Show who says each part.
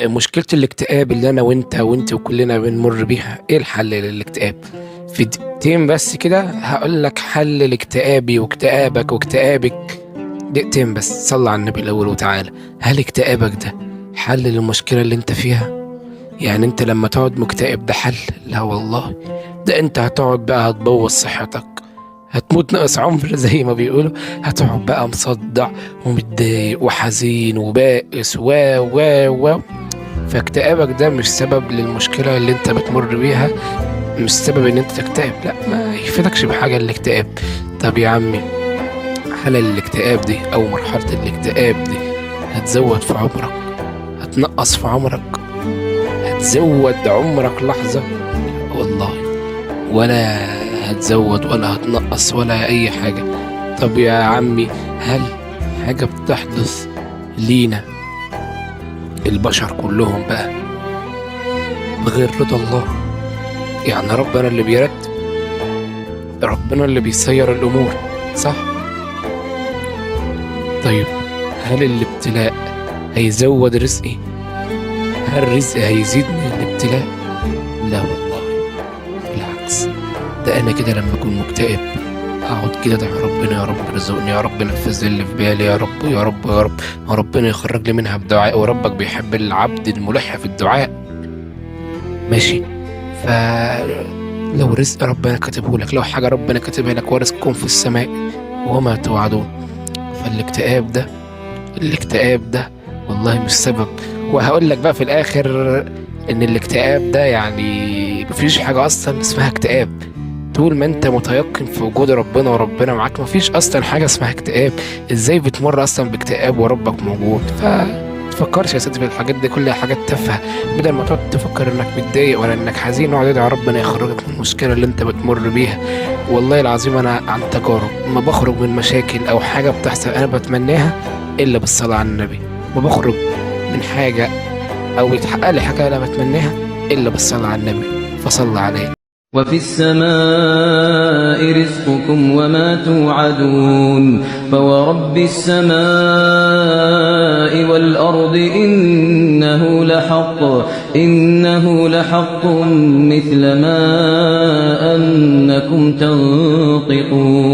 Speaker 1: مشكلة الاكتئاب اللي أنا وأنت وكلنا بنمر بيها، إيه الحل للاكتئاب؟ في دقيقتين بس كده هقول لك حل لاكتئابي واكتئابك واكتئابك. دقيقتين بس، صلى على النبي الأول وتعالى. هل اكتئابك ده حل للمشكلة اللي أنت فيها؟ يعني أنت لما تقعد مكتئب ده حل؟ لا والله، ده أنت هتقعد بقى هتبوظ صحتك، هتموت ناقص عمر زي ما بيقولوا. هتقعد بقى مصدع ومتضايق وحزين وبائس و فاكتئابك ده مش سبب للمشكلة اللي انت بتمر بيها، مش سبب ان انت تكتئب، لا ما يفيدكش بحاجة الاكتئاب. طب يا عمي، حالة الاكتئاب دي او مرحلة الاكتئاب دي هتزود في عمرك؟ هتنقص في عمرك؟ هتزود عمرك لحظة؟ والله ولا هتزود ولا هتنقص ولا اي حاجة. طب يا عمي، هل حاجة بتحدث لينا البشر كلهم بقى بغير رضا الله؟ يعني ربنا اللي بيرتب، ربنا اللي بيسير الامور، صح؟ طيب هل الابتلاء هيزود رزقي؟ هل رزقي هيزيد من الابتلاء؟ لا والله، بالعكس، ده انا كده لما اكون مكتئب اقعد كده ادعي ربنا، يا رب ارزقني، يا رب نفذ اللي في بالي، يا رب يا رب يا رب، وربنا يخرج لي منها بدعاء، وربك بيحب العبد الملح في الدعاء. ماشي. فلو رزق ربنا كاتبه لك، لو حاجة ربنا كاتبها لك، ورزقكم في السماء وما توعدون. الاكتئاب ده والله مش سبب. وهقول لك بقى في الاخر ان الاكتئاب ده يعني مفيش حاجة اصلا اسمها اكتئاب. طول ما انت متيقن في وجود ربنا وربنا معاك مفيش اصلا حاجة اسمها اكتئاب. ازاي بتمر اصلا باكتئاب وربك موجود؟ فتفكرش يا سيدي في الحاجات دي، كلها حاجات تافهة. بدل ما تقعد تفكر انك متضايق ولا انك حزين، اقعد ادعي ربنا يخرجك من المشكلة اللي انت بتمر بيها. والله العظيم انا عن تجارب ما بخرج من مشاكل او حاجة بتحصل انا بتمناها الا بالصلاة على النبي. ما بخرج من حاجة او يتحقق لي حاجة انا بتمناها الا بالصلاة على النبي، فصلى عليه.
Speaker 2: وفي السماء رزقكم وما توعدون فورب السماء والأرض إنه لحق مثل ما أنكم تنطقون.